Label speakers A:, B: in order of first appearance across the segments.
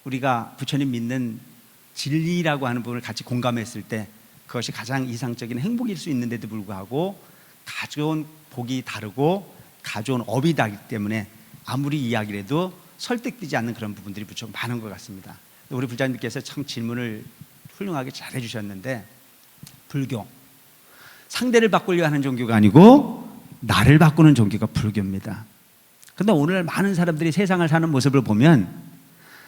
A: 우리가 부처님 믿는 진리라고 하는 부분을 같이 공감했을 때 그것이 가장 이상적인 행복일 수 있는데도 불구하고 가져온 복이 다르고 가져온 업이 다르기 때문에 아무리 이야기를 해도 설득되지 않는 그런 부분들이 무척 많은 것 같습니다. 우리 불자님께서 참 질문을 훌륭하게 잘 해주셨는데, 불교 상대를 바꾸려 하는 종교가 아니고 나를 바꾸는 종교가 불교입니다. 그런데 오늘 많은 사람들이 세상을 사는 모습을 보면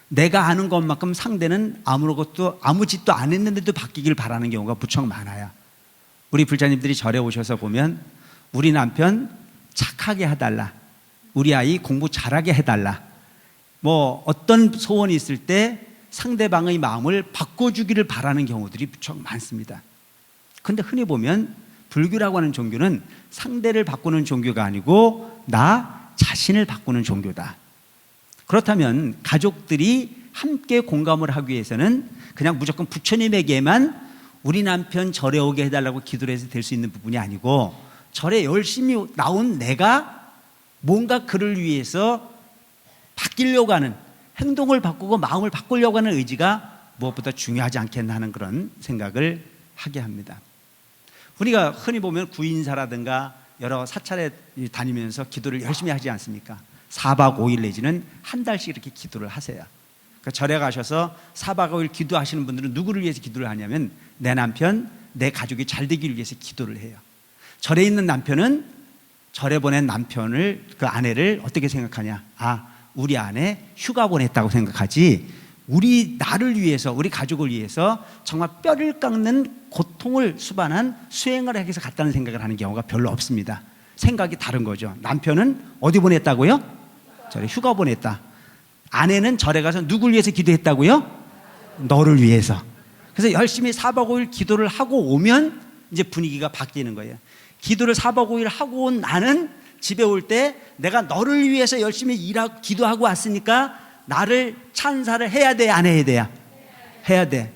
A: 내가 아는 것만큼 상대는 아무 짓도 안 했는데도 바뀌길 바라는 경우가 무척 많아요. 우리 불자님들이 절에 오셔서 보면 우리 남편 착하게 해달라, 우리 아이 공부 잘하게 해달라, 뭐 어떤 소원이 있을 때 상대방의 마음을 바꿔주기를 바라는 경우들이 무척 많습니다. 그런데 흔히 보면 불교라고 하는 종교는 상대를 바꾸는 종교가 아니고 나 자신을 바꾸는 종교다. 그렇다면 가족들이 함께 공감을 하기 위해서는 그냥 무조건 부처님에게만 우리 남편 절에 오게 해달라고 기도를 해서 될 수 있는 부분이 아니고, 절에 열심히 나온 내가 뭔가 그를 위해서 바뀌려고 하는, 행동을 바꾸고 마음을 바꾸려고 하는 의지가 무엇보다 중요하지 않겠나 하는 그런 생각을 하게 합니다. 우리가 흔히 보면 구인사라든가 여러 사찰에 다니면서 기도를 열심히 하지 않습니까? 4박 5일 내지는 한 달씩 이렇게 기도를 하세요. 그러니까 절에 가셔서 4박 5일 기도하시는 분들은 누구를 위해서 기도를 하냐면 내 남편, 내 가족이 잘 되기를 위해서 기도를 해요. 절에 있는 남편은 절에 보낸 남편을, 그 아내를 어떻게 생각하냐? 우리 아내 휴가 보냈다고 생각하지, 나를 위해서, 우리 가족을 위해서 정말 뼈를 깎는 고통을 수반한 수행을 하기 위해서 갔다는 생각을 하는 경우가 별로 없습니다. 생각이 다른 거죠. 남편은 어디 보냈다고요? 절에 휴가 보냈다. 아내는 절에 가서 누굴 위해서 기도했다고요? 너를 위해서. 그래서 열심히 4박 5일 기도를 하고 오면 이제 분위기가 바뀌는 거예요. 기도를 4박 5일 하고 온 나는 집에 올 때 내가 너를 위해서 열심히 기도하고 왔으니까 나를 찬사를 해야 돼, 안 해야 돼요? 해야 돼.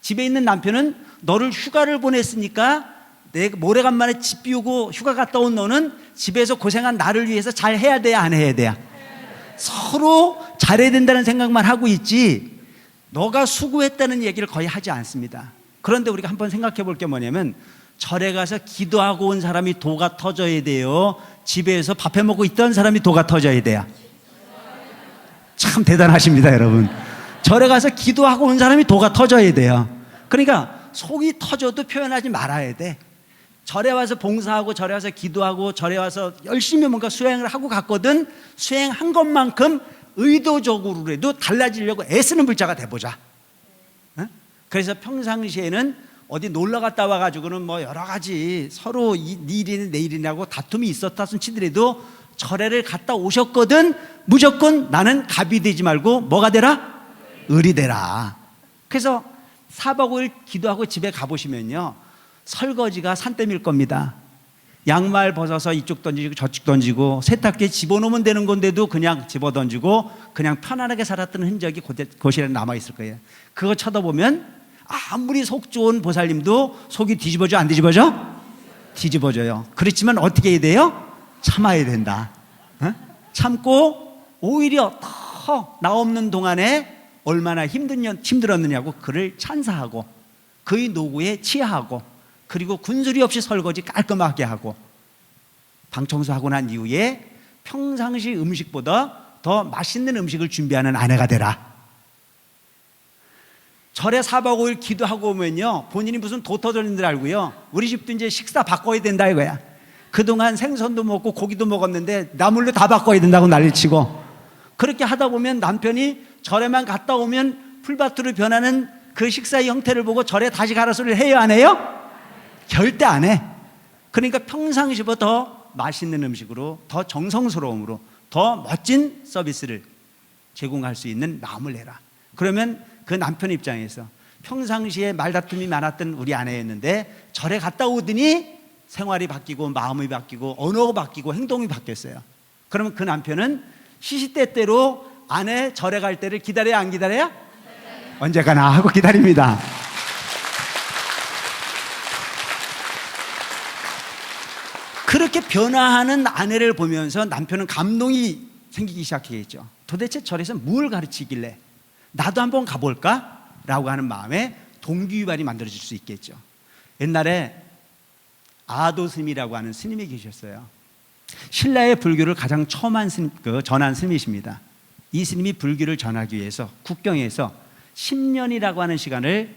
A: 집에 있는 남편은 너를 휴가를 보냈으니까 모래간만에 집 비우고 휴가 갔다 온 너는 집에서 고생한 나를 위해서 잘 해야 돼요, 안 해야 돼요? 서로 잘해야 된다는 생각만 하고 있지 너가 수고했다는 얘기를 거의 하지 않습니다. 그런데 우리가 한번 생각해 볼 게 뭐냐면, 절에 가서 기도하고 온 사람이 도가 터져야 돼요? 집에서 밥해 먹고 있던 사람이 도가 터져야 돼요? 참 대단하십니다, 여러분. 절에 가서 기도하고 온 사람이 도가 터져야 돼요. 그러니까 속이 터져도 표현하지 말아야 돼. 절에 와서 봉사하고 절에 와서 기도하고 절에 와서 열심히 뭔가 수행을 하고 갔거든, 수행한 것만큼 의도적으로라도 달라지려고 애쓰는 불자가 돼보자. 그래서 평상시에는 어디 놀러 갔다 와가지고는 뭐 여러 가지 서로 네 일이네 내 일이냐고 다툼이 있었다 손 치더라도 절에를 갔다 오셨거든 무조건 나는 갑이 되지 말고 뭐가 되라? 을이 되라. 그래서 4박 5일 기도하고 집에 가보시면요, 설거지가 산더미일 겁니다. 양말 벗어서 이쪽 던지고 저쪽 던지고 세탁기에 집어넣으면 되는 건데도 그냥 집어던지고 그냥 편안하게 살았던 흔적이 거실에 남아있을 거예요. 그거 쳐다보면 아무리 속 좋은 보살님도 속이 뒤집어져, 안 뒤집어져? 뒤집어져요. 그렇지만 어떻게 해야 돼요? 참아야 된다. 참고 오히려 더 나 없는 동안에 얼마나 힘들었느냐고 그를 찬사하고 그의 노고에 치하하고, 그리고 군소리 없이 설거지 깔끔하게 하고 방 청소하고 난 이후에 평상시 음식보다 더 맛있는 음식을 준비하는 아내가 되라. 절에 4박 5일 기도하고 오면요, 본인이 무슨 도 터져있는 줄 알고요, 우리 집도 이제 식사 바꿔야 된다 이거야. 그동안 생선도 먹고 고기도 먹었는데 나물로 다 바꿔야 된다고 난리치고, 그렇게 하다 보면 남편이 절에만 갔다 오면 풀밭으로 변하는 그 식사의 형태를 보고 절에 다시 가라 소리를 해요, 안 해요? 절대 안 해. 그러니까 평상시보다 더 맛있는 음식으로, 더 정성스러움으로, 더 멋진 서비스를 제공할 수 있는 마음을 내라. 그러면 그 남편 입장에서 평상시에 말다툼이 많았던 우리 아내였는데 절에 갔다 오더니 생활이 바뀌고 마음이 바뀌고 언어가 바뀌고 행동이 바뀌었어요. 그러면 그 남편은 시시때때로 아내 절에 갈 때를 기다려요, 안 기다려요? 언제 가나 하고 기다립니다. 그렇게 변화하는 아내를 보면서 남편은 감동이 생기기 시작했죠. 도대체 절에서 뭘 가르치길래, 나도 한번 가볼까? 라고 하는 마음에 동기유발이 만들어질 수 있겠죠. 옛날에 아도 스님이라고 하는 스님이 계셨어요. 신라의 불교를 가장 처음 전한 스님이십니다. 이 스님이 불교를 전하기 위해서 국경에서 10년이라고 하는 시간을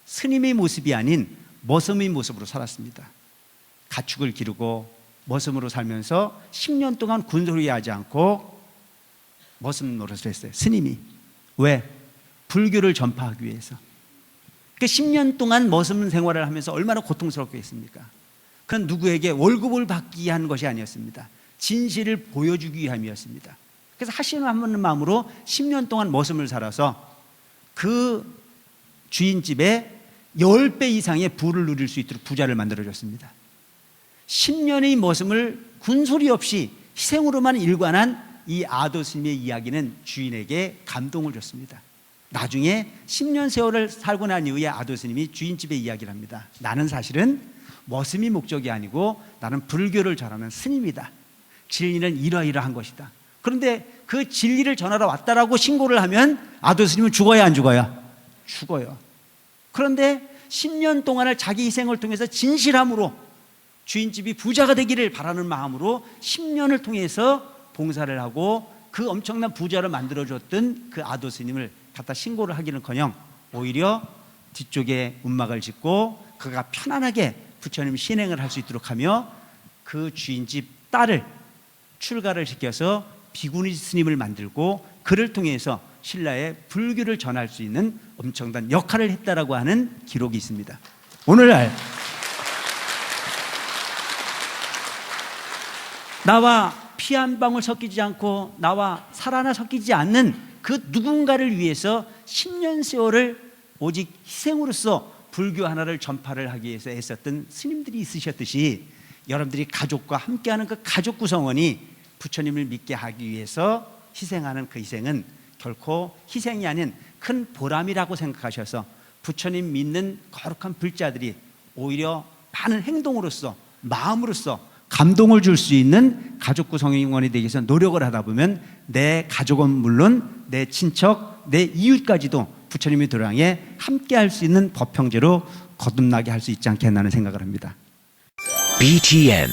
A: 스님의 모습이 아닌 머슴의 모습으로 살았습니다. 가축을 기르고 머슴으로 살면서 10년 동안 군소리 하지 않고 머슴 노릇을 했어요. 스님이. 왜? 불교를 전파하기 위해서. 그 10년 동안 머슴 생활을 하면서 얼마나 고통스럽겠습니까? 그건 누구에게 월급을 받기 위한 것이 아니었습니다. 진실을 보여주기 위함이었습니다. 그래서 하시는 마음으로 10년 동안 머슴을 살아서 그 주인집에 10배 이상의 부를 누릴 수 있도록 부자를 만들어줬습니다. 10년의 머슴을 군소리 없이 희생으로만 일관한 이 아도 스님의 이야기는 주인에게 감동을 줬습니다. 나중에 10년 세월을 살고 난 이후에 아도 스님이 주인집에 이야기를 합니다. 나는 사실은 머슴이 목적이 아니고 나는 불교를 전하는 스님이다. 진리는 이러이러한 것이다. 그런데 그 진리를 전하러 왔다라고 신고를 하면 아도 스님은 죽어야 안 죽어요? 죽어요. 그런데 10년 동안을 자기 희생을 통해서 진실함으로 주인집이 부자가 되기를 바라는 마음으로 10년을 통해서 봉사를 하고 그 엄청난 부자를 만들어줬던 그 아도 스님을 갖다 신고를 하기는커녕 오히려 뒤쪽에 움막을 짓고 그가 편안하게 부처님 신행을 할 수 있도록 하며 그 주인집 딸을 출가를 시켜서 비구니 스님을 만들고 그를 통해서 신라의 불교를 전할 수 있는 엄청난 역할을 했다라고 하는 기록이 있습니다. 오늘날 나와 피 한 방울 섞이지 않고 나와 살 하나 섞이지 않는 그 누군가를 위해서 10년 세월을 오직 희생으로서 불교 하나를 전파를 하기 위해서 애썼던 스님들이 있으셨듯이 여러분들이 가족과 함께하는 그 가족 구성원이 부처님을 믿게 하기 위해서 희생하는 그 희생은 결코 희생이 아닌 큰 보람이라고 생각하셔서 부처님 믿는 거룩한 불자들이 오히려 많은 행동으로서 마음으로서 감동을 줄 수 있는 가족 구성원이 되기 위해서 노력을 하다 보면 내 가족은 물론 내 친척, 내 이웃까지도 부처님의 도량에 함께할 수 있는 법형제로 거듭나게 할 수 있지 않겠나 하는 생각을 합니다.
B: BTN